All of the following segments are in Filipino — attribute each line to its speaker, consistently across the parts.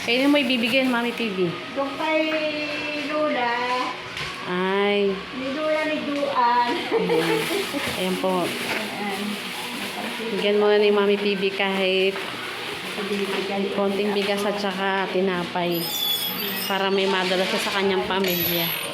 Speaker 1: Kaya mo ibibigay ng Mami TV?
Speaker 2: Doon kay Lola.
Speaker 1: Ay.
Speaker 2: Ni Lola ni Duan.
Speaker 1: Ayan po. Bigyan mo na ni Mami PB kahit konting bigas at saka tinapay para may madala siya sa kanyang pamilya.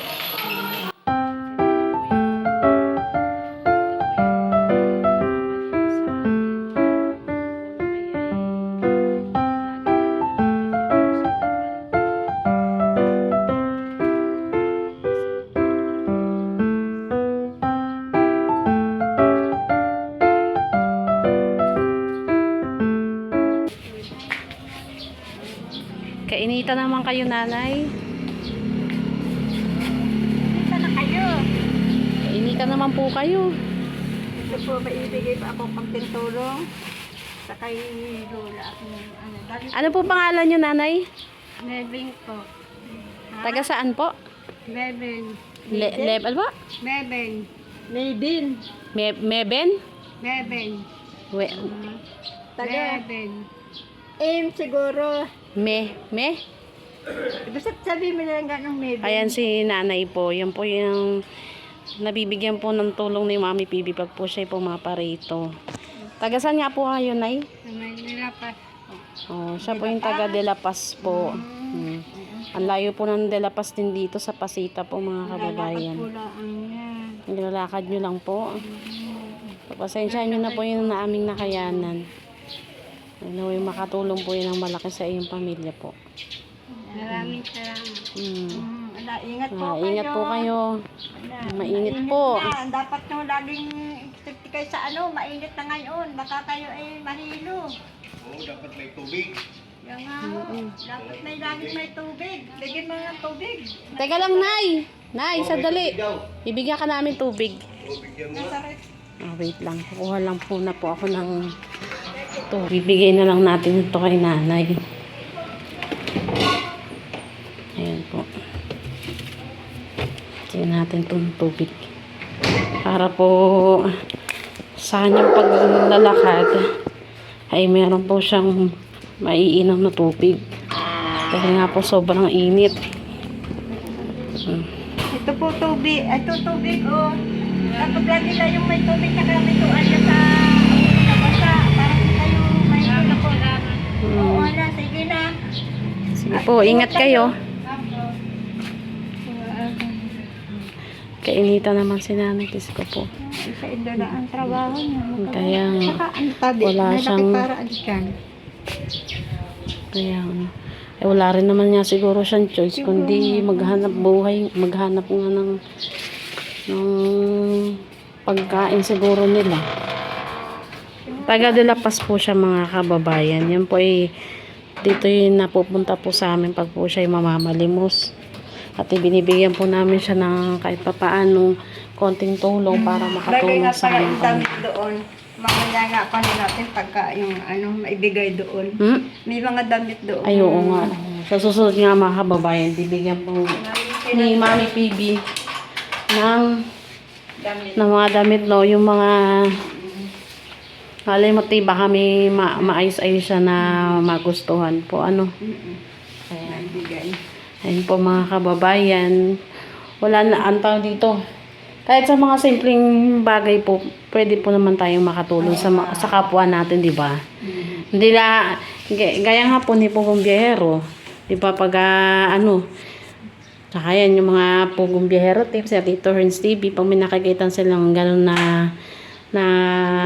Speaker 1: Kainita naman kayo, nanay.
Speaker 2: Kainita na kayo.
Speaker 1: Kainita naman po kayo.
Speaker 2: Ito po, maibigay pa ako pagtintulong sa kay Lola.
Speaker 1: Ano po pangalan nyo, nanay?
Speaker 2: Mebing po.
Speaker 1: Taga saan po?
Speaker 2: Mebing.
Speaker 1: Level ba?
Speaker 2: Mebing. Mebing.
Speaker 1: Meben?
Speaker 2: Mebing.
Speaker 1: Taga?
Speaker 2: Mebing. Siguro.
Speaker 1: Me?
Speaker 2: Basta sabihin mo na lang ganong Mebing.
Speaker 1: Ayan si nanay po. Yan po yung nabibigyan po ng tulong ni Mami PB pag po siya pumaparito. Taga saan nga po kayo, nay?
Speaker 2: May nilapas.
Speaker 1: Oh, siya po yung taga De La Paz po. Ang layo po ng De La Paz din dito sa Pasita po, mga kababayan. Nilalakad nyo lang po. Pasensya nyo na po yung naaming nakayanan. Ano, yung makatulong po yun ang malaki sa iyong pamilya po.
Speaker 2: Maraming salamat. Ingat po kayo.
Speaker 1: Ingat po kayo. Mainit po.
Speaker 2: Dapat nyo laging kayo sa mainit na ngayon. Baka kayo ay mahilo.
Speaker 3: Oo, dapat may tubig.
Speaker 2: Yan nga. Dapat may laging may tubig. Bigyan mo ng tubig.
Speaker 1: Teka lang, nay. Nay, sandali. Ibigyan ka namin tubig.
Speaker 3: Bigyan mo.
Speaker 1: Wait lang. Kukuha lang po na po ako ng ito. Bibigay na lang natin ito kay nanay. Ayan po. Tingnan natin itong tubig. Para po sa kanyang paglalakad ay meron po siyang maiinom na tubig. Dahil nga po sobrang init.
Speaker 2: Ito po tubig. Ito tubig oh. Kapag lagi na yung may tubig na kami tuwalya sa nabasa. Para kayo may na po. Oo, wala. Sige na.
Speaker 1: Sige po, ingat kayo. Kainita naman si nanay ko po.
Speaker 2: Sa indo na ang trabaho niya.
Speaker 1: Kaya
Speaker 2: Saka ang tabi.
Speaker 1: wala siyang
Speaker 2: Para adikan.
Speaker 1: kaya wala rin naman niya siguro siyang choice kundi maghanap buhay, maghanap nga ng pagkain siguro nila. Taga De La Paz po siya, mga kababayan. Yan po ay dito yung napupunta po sa amin pag po siya ay mamamalimos. At binibigyan po namin siya ng kahit papaano konting tulong para makatulong sa
Speaker 2: Lagay
Speaker 1: amin.
Speaker 2: nga pala yung damit doon. Mamaya nga pa natin pagka yung maibigay doon. May mga damit doon.
Speaker 1: Ay, oo nga. Sa susunod nga, mga kababayan, bibigyan po ni Mami PB ng mga damit, no? Yung mga alay mo, baka may maayos-ayos siya na magustuhan po. Ano? Ayun po, mga kababayan. Wala na, ang tawag dito. Kahit sa mga simpleng bagay po, pwede po naman tayong makatulong sa kapwa natin, di ba? Hindi na, gaya nga po ni Pugong Biyahero. Di ba, pag saka yan, yung mga Pugong Biyahero tips at Tito Herns TV, pag may nakikita silang gano'n na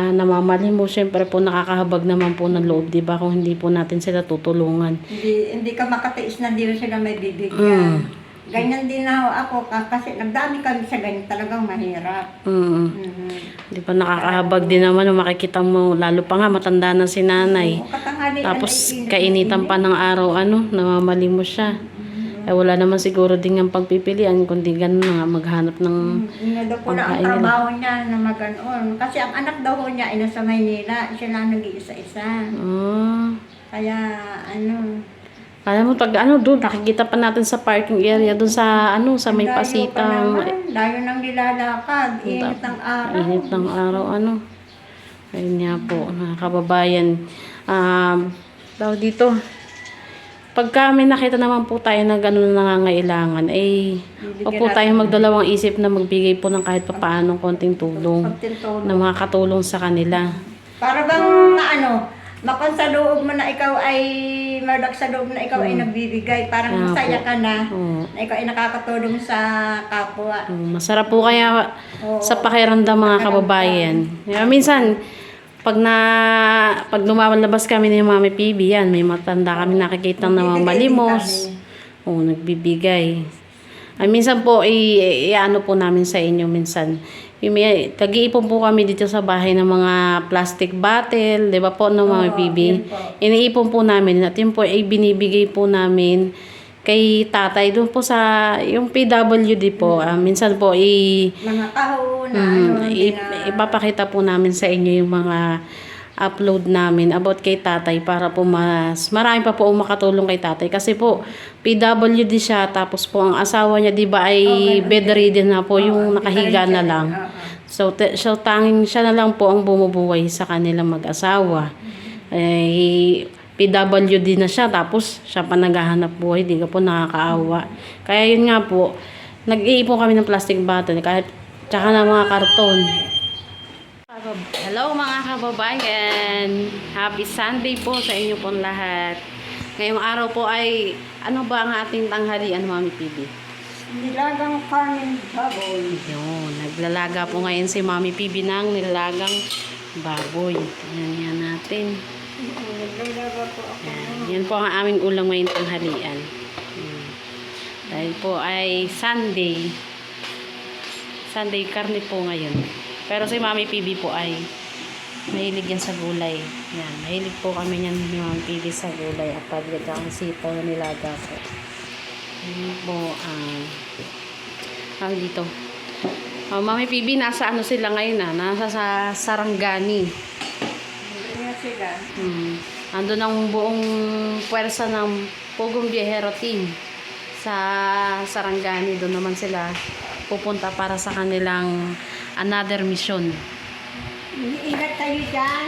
Speaker 1: namamalimos, syempre po nakakahabag naman po ng loob, di ba? Kung hindi po natin sila tutulungan.
Speaker 2: Hindi ka makatiis na hindi sila may bibigyan. Ganyan din na ako kasi nagdami kami sa ganyan, talagang mahirap.
Speaker 1: Di ba nakakahabag din naman nung makikita mo, lalo pa nga matanda na si nanay. Tapos kainitan pa ng araw, namamalimos siya. Wala naman siguro din ang pagpipilian, kundi gano'n nga, maghanap ng
Speaker 2: daw po na ang trabaho niya na maganoon. Kasi ang anak daw niya ay nasa Maynila, siya lang nag-iisa-isa. Kaya
Speaker 1: Alam mo, doon, nakikita pa natin sa parking area, doon sa, sa may pasitang.
Speaker 2: Layo nang nilalakad, init ng araw.
Speaker 1: Init ng araw, Ayun nga po, mga kababayan. Daw dito, pagka may nakita naman po tayo na gano'n na nangangailangan, ay huwag po tayong magdalawang isip na magbigay po ng kahit papaanong konting tulong
Speaker 2: Pagtintulong.
Speaker 1: na makakatulong sa kanila.
Speaker 2: Para bang makon sa loob mo na ikaw ay madag sa loob na ikaw ay nagbibigay. Parang
Speaker 1: Kaya
Speaker 2: masaya
Speaker 1: po.
Speaker 2: ka na
Speaker 1: Oo.
Speaker 2: na ikaw ay nakakatulong sa kapwa.
Speaker 1: Masarap po kaya
Speaker 2: Oo.
Speaker 1: sa pakiramdam mga kababayan. Kaya minsan, pag lumalabas kami ni Mami PB, yan, may matanda kami nakikita na mga
Speaker 2: Nagbibigay din
Speaker 1: malimos. Oo, nagbibigay. Ay, minsan po, i-ano po namin sa inyo minsan. Tag-iipon po kami dito sa bahay ng mga plastic bottle, di ba po, no, Mami
Speaker 2: Oo,
Speaker 1: PB?
Speaker 2: yun po.
Speaker 1: Iniipon po namin at yun po ay binibigay po namin kay tatay doon po sa yung PWD po. Minsan po
Speaker 2: Mga kahon na hindi na...
Speaker 1: ipapakita po namin sa inyo yung mga upload namin about kay tatay para po mas marami pa po makatulong kay tatay kasi po PWD siya tapos po ang asawa niya di ba ay bedridden na po yung nakahiga na lang. So tanging siya na lang po ang bumubuhay sa kanilang mag-asawa. PWD na siya tapos siya pa naghahanap buhay, di ka po nakakaawa. Kaya yun nga po, nag-iipon kami ng plastic bottle kahit tsaka ng mga karton. Hello mga kababayan! Happy Sunday po sa inyo pong lahat. Ngayong araw po ay ano ba ang ating tanghalian, Mami PB?
Speaker 2: Nilagang farming baboy.
Speaker 1: Yun, naglalaga po ngayon si Mami PB ng nilagang baboy. Tingnan yan natin.
Speaker 2: Naglalaga po ako.
Speaker 1: Yan po ang aming ulam ngayong tanghalian. Dahil po ay Sunday. Sunday karne po ngayon. Pero si Mami PB po ay mahilig yan sa gulay. Yan, mahilig po kami yan ni Mami PB sa gulay at paglaga ang sitaw na nilaga po. Yan po dito. Mami PB, nasa ano sila ngayon nasa sa Sarangani.
Speaker 2: Hindi nga sila.
Speaker 1: Andun ang buong puwersa ng Pugong Biyahero team sa Sarangani. Doon naman sila pupunta para sa kanilang another mission.
Speaker 2: Ingat kayo dyan,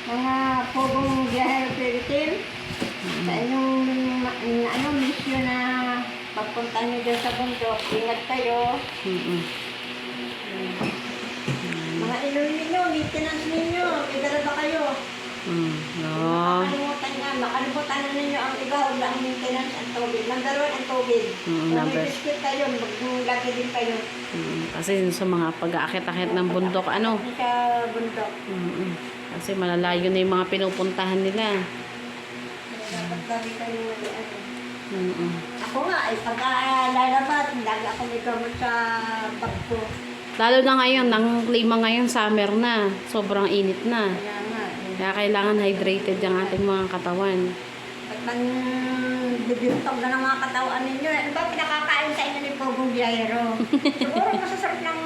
Speaker 2: mga Pugong Biyahero Team. Sa inyong mission na pagpunta nyo dyan sa bundok, ingat kayo. Mga ilong ninyo, maintenance ninyo, may dala ba kayo?
Speaker 1: No.
Speaker 2: Makalimutan na ninyo ang iba, huwag lang ang maintenance ang tubig. Number 1 ang tubig. Kung may biscuit kayo, maglagi din kayo.
Speaker 1: Kasi sa mga pag-aakit-akit ng bundok,
Speaker 2: Sa bundok.
Speaker 1: kasi malalayo na yung mga pinupuntahan nila.
Speaker 2: Dapat lagi kayo Ako nga, ay pagka lalabas, lagi ako may gamot sa bag ko.
Speaker 1: Lalo na ngayon, ang klima ngayon, summer na. Sobrang init na.
Speaker 2: Kaya nga,
Speaker 1: Kaya kailangan hydrated yung ating mga katawan.
Speaker 2: at man bibintog na ng mga katawan ninyo. Ano ba pinakakain sa inyo ni Pugong Biyahero? Siguro masasarap ng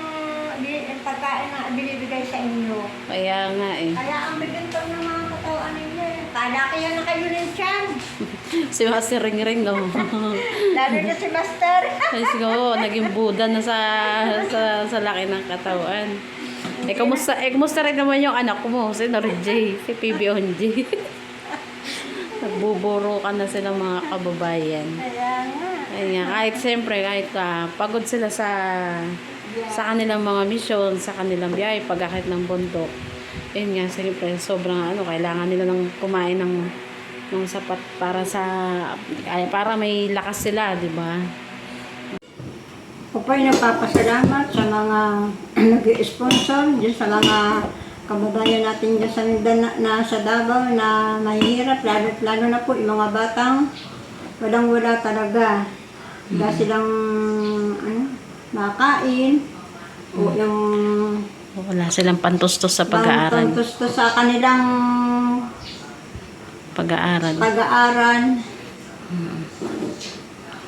Speaker 2: pagkain na binibigay sa inyo.
Speaker 1: Kaya nga
Speaker 2: Kaya ang bibintog ng mga katawan ninyo. Kala kaya na kayo ng tiyan.
Speaker 1: Si Master Ring-Ring, no?
Speaker 2: Lalo na si Master.
Speaker 1: Let's go. Naging Buddha na sa laki ng katawan. Kumusta rin naman yung anak mo? Si Norjay, si PBONJ. Nagbuburo ka na sila mga kababayan.
Speaker 2: Kaya nga.
Speaker 1: Kaya kahit siyempre, kahit pagod sila sa kanilang mga misyon, sa kanilang biyahe, pag-akit ng bundok. Yun nga, siyempre, sobrang kailangan nila ng kumain ng sapat para may lakas sila, di ba?
Speaker 2: Ako po'y nagpapasalamat sa mga nag-i-sponsor, dyan sa mga kababayan natin dyan sa Mindanao, na sa Davao na mahihirap, lalo na po yung mga batang walang-wala talaga. Wala silang makain o yung
Speaker 1: Wala silang pantustos sa pag-aaral.
Speaker 2: pantustos sa kanilang pag-aaral.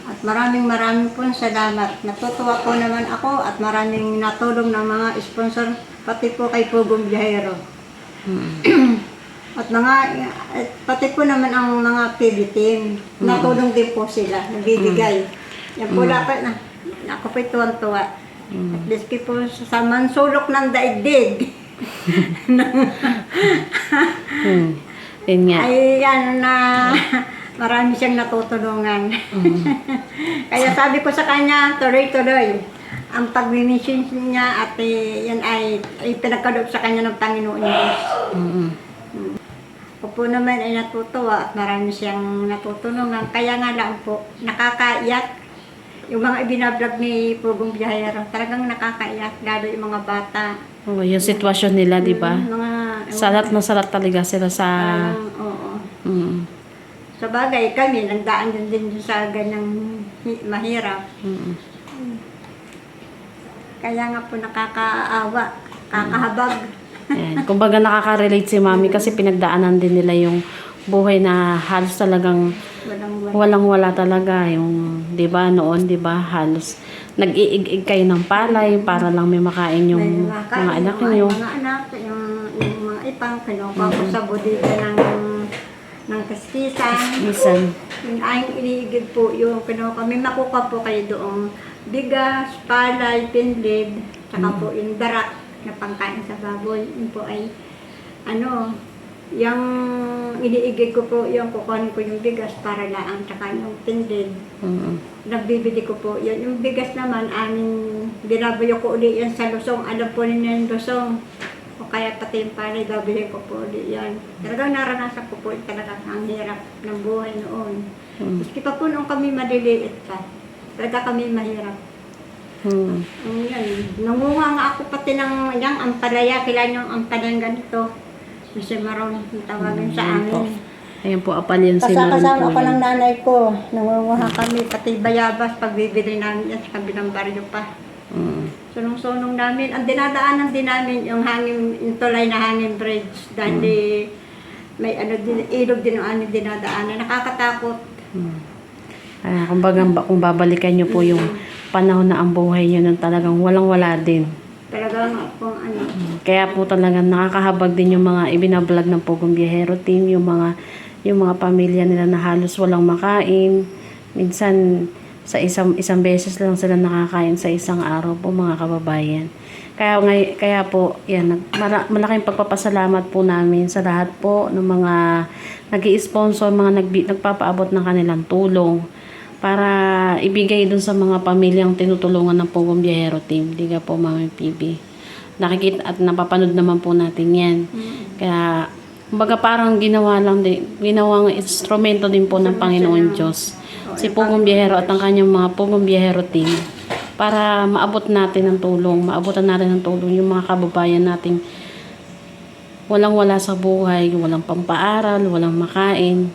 Speaker 2: At maraming po salamat. Natutuwa po naman ako at maraming natulong ng mga sponsor, pati po kay Pugong Biyahero. At pati po naman ang mga PB team, natulong din po sila, nagbibigay. Yan po dapat na, ako po'y tuwan-tuwa. At least po sa mansulok ng daigdig.
Speaker 1: Yun nga.
Speaker 2: Ay yan na marami siyang natutulungan. Kaya sabi ko sa kanya, tuloy-tuloy. Ang pag-mission niya at yan ay pinagkaloob sa kanya ng Panginoon Diyos. Ako po naman ay natutuwa at marami siyang natutulungan. Kaya nga lang po, nakakaiyak. Yung mga ibinablog ni Pugong Biyahero, talagang nakakaiyak, lalo yung mga bata.
Speaker 1: Oh, yung sitwasyon nila, di ba?
Speaker 2: Mga,
Speaker 1: Salat na salat talaga sila sa...
Speaker 2: oo.
Speaker 1: Mm.
Speaker 2: Sa bagay, kami, nagdaan din sa ganyang mahirap.
Speaker 1: Mm.
Speaker 2: Kaya nga po nakakaawa, kakahabag.
Speaker 1: Ayan. Kumbaga nakaka-relate si Mami kasi pinagdaanan din nila yung buhay na halos talagang walang-wala talaga. Yung, di ba, noon, di ba, halos nag-iig-ig kayo ng palay para lang may makain yung mga anak niyo.
Speaker 2: Mga anak, yung mga ipang, kinuha ko sa bodega ng kastisan.
Speaker 1: Minsan,
Speaker 2: Yung aking iniigid po yung kinuha kami, makuha po kayo doong bigas, palay, pinlid, saka po yung darak na pangkain sa baboy. Yun po ay, yung iniigid ko po, yung kukunin ko yung bigas para laang, saka yung pinlid. Nagbibili ko po yun. Yung bigas naman, binabayo ko uli yan sa lusong. Alam po ninyo yung lusong. O kaya pati yung palay, gabili ko po uli yan. Talagang naranasan ko po talaga ang hirap ng buhay noon. Maski pa po noong kami maliliit pa. Talaga kami mahirap. Yan. Nangunga nga ako pati ng ampalaya. Kailan yung ampalayang ganito. Kasi maroon yung tawagan sa amin.
Speaker 1: ayan po, apal yan si Maron
Speaker 2: Kasama
Speaker 1: po
Speaker 2: ako
Speaker 1: yan.
Speaker 2: ng nanay ko. Nangunguha kami. Pati bayabas pagbibili namin yan sa kabilang baryo pa. Sunong-sunong namin. Ang dinadaanan din namin yung yung tulay na hangin bridge. Dahil may ilog din ang aming dinadaanan. Nakakatakot.
Speaker 1: Kumbaga, kung babalikan nyo po yung panahon na ang buhay nyo nung talagang walang-wala din.
Speaker 2: Talagang kung
Speaker 1: Kaya po talagang nakakahabag din yung mga ibinablog ng Pugong Biyahero team, yung mga pamilya nila na halos walang makain. Minsan, sa isang beses lang sila nakakain sa isang araw po, mga kababayan. Kaya po, yan, malaking pagpapasalamat po namin sa lahat po ng mga nag-i-sponsor, mga nagpapaabot ng kanilang tulong para ibigay dun sa mga pamilyang tinutulungan ng Pugong Biyahero team. Di ka po, Mami PB. Nakikita at napapanood naman po natin yan. Kaya, kumbaga parang ginawang instrumento din po ng Panginoon Diyos. Si Pugong Biyahero at ang kanyang mga Pugong Biyahero team para maabot natin ng tulong, maabutan natin ng tulong yung mga kababayan nating walang-wala sa buhay, walang pampaaral, walang makain.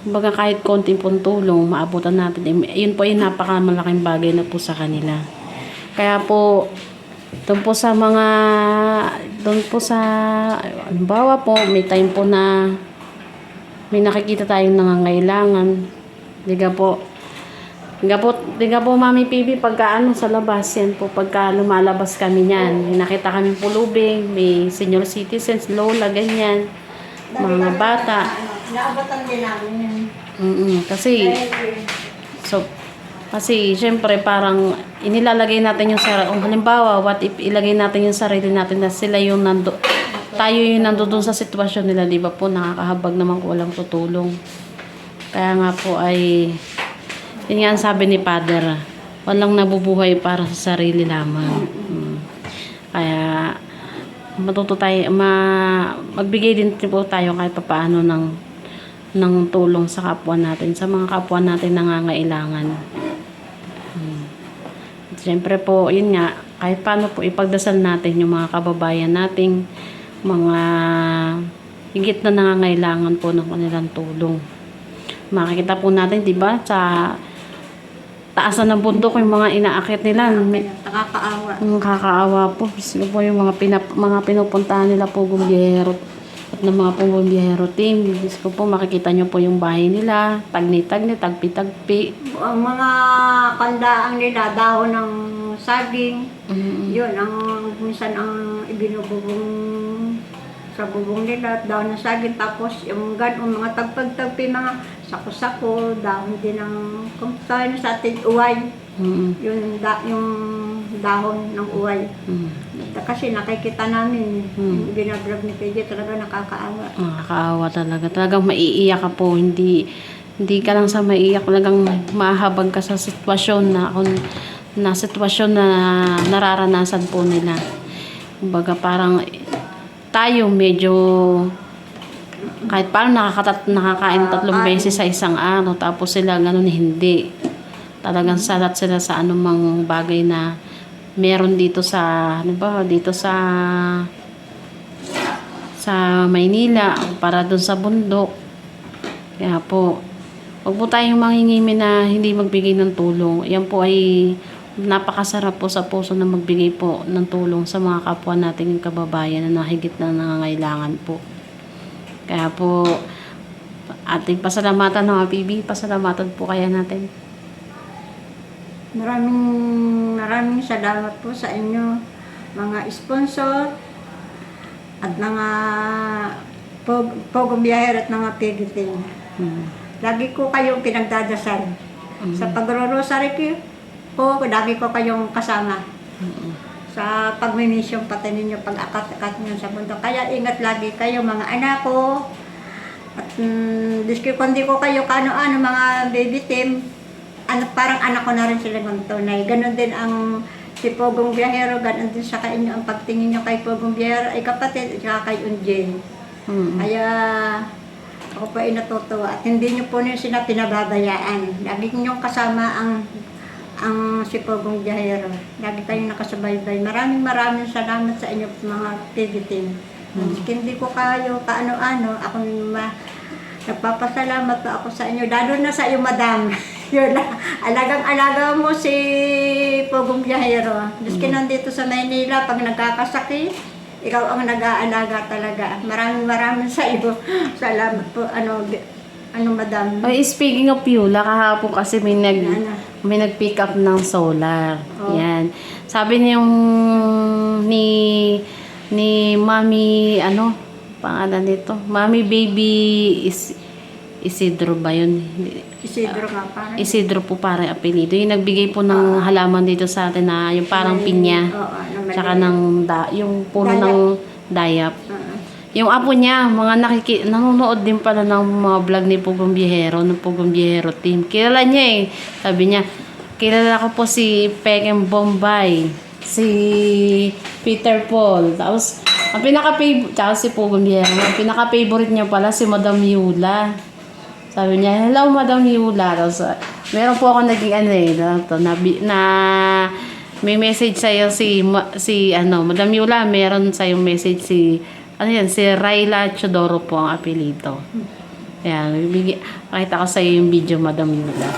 Speaker 1: Kumbaga kahit konting pong tulong, maabutan natin. Yun po ay napakamalaking bagay na po sa kanila. Kaya po, doon po sa, halimbawa po, may time po na may nakikita tayong nangangailangan. Diga po, Mami PB, pagka sa labas, yan po, pagka lumalabas kami niyan, nakita kami pulubing, may senior citizens, lola, ganyan, mga bata.
Speaker 2: Naabatan din namin yun.
Speaker 1: Kasi, syempre, parang inilalagay natin yung sarili. Kung halimbawa, what if ilagay natin yung sarili natin na sila yung tayo yung nandoon sa sitwasyon nila, di ba po, nakakahabag naman kung walang tutulong. Kaya nga po ay, yun nga ang sabi ni Father, walang nabubuhay para sa sarili lamang. Kaya, magbigay din po tayo kahit papaano ng tulong sa kapwa natin, sa mga kapwa natin nangangailangan. Siyempre po, yun nga, kahit paano po ipagdasal natin yung mga kababayan nating mga higit na nangangailangan po ng kanilang tulong. Makikita po natin, di ba, sa taasan ng bundok yung mga inaakit nila.
Speaker 2: Nakakaawa.
Speaker 1: Nakakaawa po. Sino po yung mga pinupuntahan nila Pugong Biyahero at ng mga Pugong Biyahero team. Gusto po makikita nyo po yung bahay nila. Tagni-tagni, tagpi-tagpi.
Speaker 2: Ang mga kandaang nila, dahon ng saging, yun, minsan ang ibinububong sa bubong nila, dahon ng saging, tapos yung mga tagpag-tagpi, mga sako-sako, dahon din ng, kung tayo sa ating uway, yung dahon ng uway. Kasi nakikita namin, yung binablog ni PJ, talaga nakakaawa.
Speaker 1: Nakakaawa talaga. Talagang maiiyak ka po. Hindi Hindi ka lang sa maiyak, talagang mahabag ka sa sitwasyon na nararanasan po nila. Kumbaga parang tayo medyo kahit paano nakakain 3 beses sa isang araw, tapos sila ganun hindi. Talagang salat sila sa anumang bagay na meron dito sa Maynila para doon sa bundok. Kaya po, huwag po tayong mangingimi na hindi magbigay ng tulong. Yan po ay napakasarap po sa puso na magbigay po ng tulong sa mga kapwa nating kababayan na higit na nangangailangan po. Kaya po, ating pasalamatan mga PB, pasalamatan po kaya natin.
Speaker 2: Maraming salamat po sa inyo, mga sponsor, at mga Pogong Biyahero at mga pigitin. Lagi ko kayong pinagdadasal. Sa pagro-rosary po, lagi ko kayong kasama. Sa pagmimisyong pati ninyo, pag-akat-akat nyo sa mundo. Kaya ingat lagi kayo mga anak ko. At diski kung di ko kayo kano-ano mga baby team, parang anak ko na rin sila ng tunay. Ganon din ang si Pogong Biyahero, ganon din sa inyo ang pagtingin nyo kay Pogong Biyahero ay kapatid at saka kay Unjin. Kaya ako po ay natutuwa at hindi nyo po sila pinababayaan. Lagi nyo kasama ang si Pogong Biyahero. Lagi kayong nakasubaybay. Maraming salamat sa inyo mga TV team. Hindi ko kayo kaano-ano. Ako nagpapasalamat po ako sa inyo. Lalo na sa iyo, madam. Yun, alagang-alaga mo si Pogong Biyahero. Diski nandito sa Maynila, pag nagkakasakit, ikaw ang nag-aalaga talaga. Maraming sa iyo. Salamat po, madam.
Speaker 1: Ay, speaking of Yula, kahapon kasi may nag-pick up ng solar. Yan. Sabi niyong ni Mami, pangalan nito? Mami Baby Isidro ba yun?
Speaker 2: Isidro nga parang.
Speaker 1: Isidro po parang apelido. Yung nagbigay po ng halaman dito sa atin na yung parang pinya. Tsaka yung puno ng dayap. Yung apo niya, nanonood din pala ng mga vlog ni Pogong Biyahero, ng Pogong Biyahero team. Kilala niya eh. Sabi niya, kilala ko po si Peking Bombay, si Peter Paul. Tapos, tsaka si Pogong Biyahero. Ang pinaka-favorite niya pala si Madam Yula. Sabi niya, hello Madam Yula. Tapos, meron po ako naging may message sa'yo si Madam Yula, meron sa'yo message si Rayla Chodoro po ang apelido. Ayan, pakita ko sa iyo yung video, Madam Yula.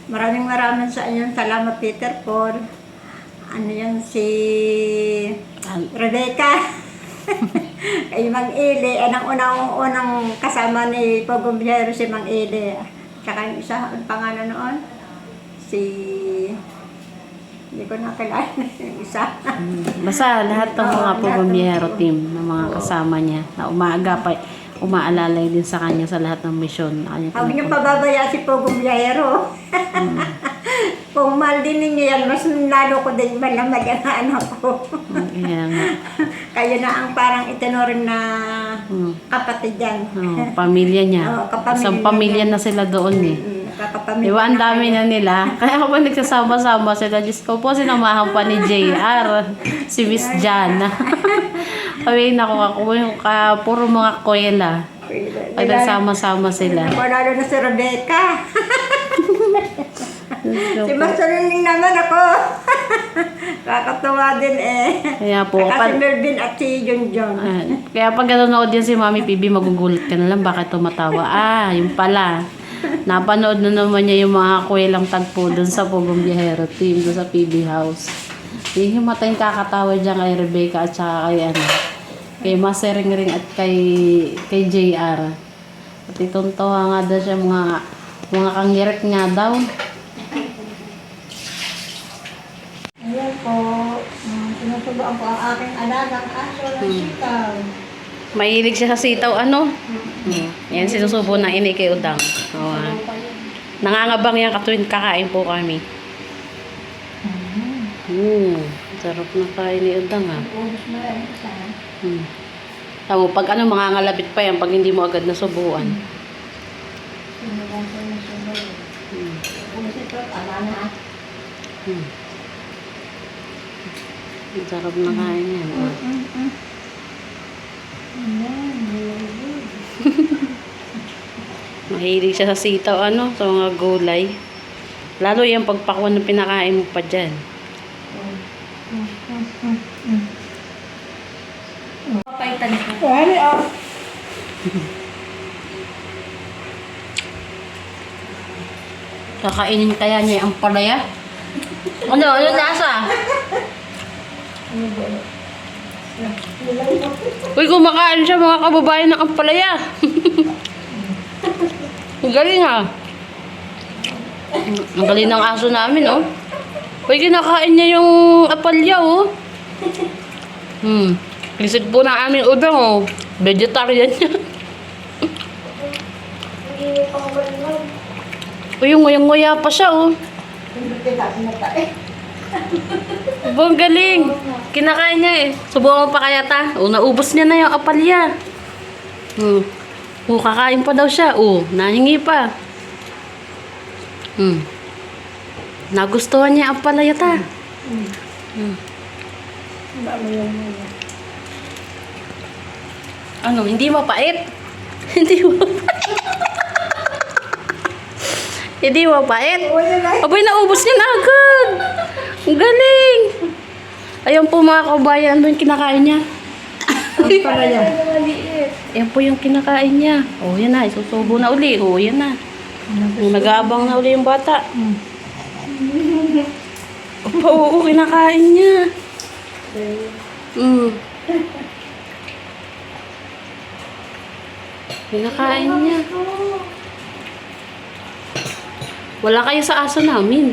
Speaker 2: Maraming sa inyo. Salamat, Peter Paul. Si Rebecca. Kay Mang Ili. Ang unang kasama ni Pogong Biyahero si Mang Ili. Tsaka yung isa, ang pangalan noon? Hindi ko nakilala yung isa.
Speaker 1: Basta lahat ng mga Pogong Biyahero team, ng mga kasama niya, na umaalalay din sa kanya sa lahat ng misyon.
Speaker 2: Huwag niyo pababaya si Pogong Biyahero. Kung mahal din ninyo yan, mas lalo ko din malamad ang anak ko.
Speaker 1: Kaya nga.
Speaker 2: Kayo na ang parang itinuring na kapatid yan.
Speaker 1: Pamilya niya.
Speaker 2: Kapamilya
Speaker 1: Isang pamilya na sila doon eh. Diba, ang dami na nila. Kaya ako pa nagsasama-sama sila. Diyos ko po, sinamahan pa ni JR. Si Miss Jana. Sabi na puro mga kuwela. Pag nagsama-sama sila.
Speaker 2: Lalo na si Rebecca. Si Masarining naman ako. Kakatawa din eh.
Speaker 1: Kaya po.
Speaker 2: Si Melvin at si Junjun.
Speaker 1: Kaya pag nanonood yan si Mami PB, magugulat ka na lang bakit tumatawa. Yung pala. Napanood na naman niya yung mga kwelang tagpo dun sa Pogong Biyahero team, dun sa PB House. Yung mata yung kakatawa dyan kay Rebecca at saka kay Masering Ring at kay JR. At ituntawa nga daw siya mga kangirit nga daw.
Speaker 2: Ayan po. Sinusubuan po ang aking alagang aso na sitaw.
Speaker 1: Mahilig siya sa sitaw, Yan, sinusubo ng ini kay Udang. Nangangabang yan katuwing kakain po kami. Sarap na kain ni Udang,
Speaker 2: Ubus mo lang isa.
Speaker 1: Tamo, pag ano, mangangalabit pa yan pag hindi mo agad nasubuan. Hmm. Ang sarap na kain yan. Mahilig siya sa sitaw, ano, sa mga gulay. Lalo yung pagpakuan na pinakain mo pa dyan. Kakainin kaya niya ang palaya? Ano lasa? Uy, kumakain siya mga kababayan ng ampalaya. Ang galing ah. Ang galing ng aso namin oh. Uy, kinakain niya yung apalya oh. Lisod po ng aming udang oh. Vegetarian niya. Uy, yung nguyang-nguya pa siya oh. Ang galing. Kinakain niya eh. Subukan mo pa kaya ta? Oh, naubos niya na yung apalya. Oh, kakain pa daw siya. Oh, nahingi pa. Nagustuhan niya ang apalya ta. Ano, hindi mapait? Hindi mapait. Hindi mapait. Abay, naubos niya na agad. Ang galing. Ayan po mga kabayan, ano yung kinakain niya? Ayan po yung kinakain niya. Oh, yan na. Isusubo na uli. Oh, yan na. Nag-aabang na uli yung bata. Opa, oo, kinakain niya. Kinakain niya. Wala kayo sa aso namin.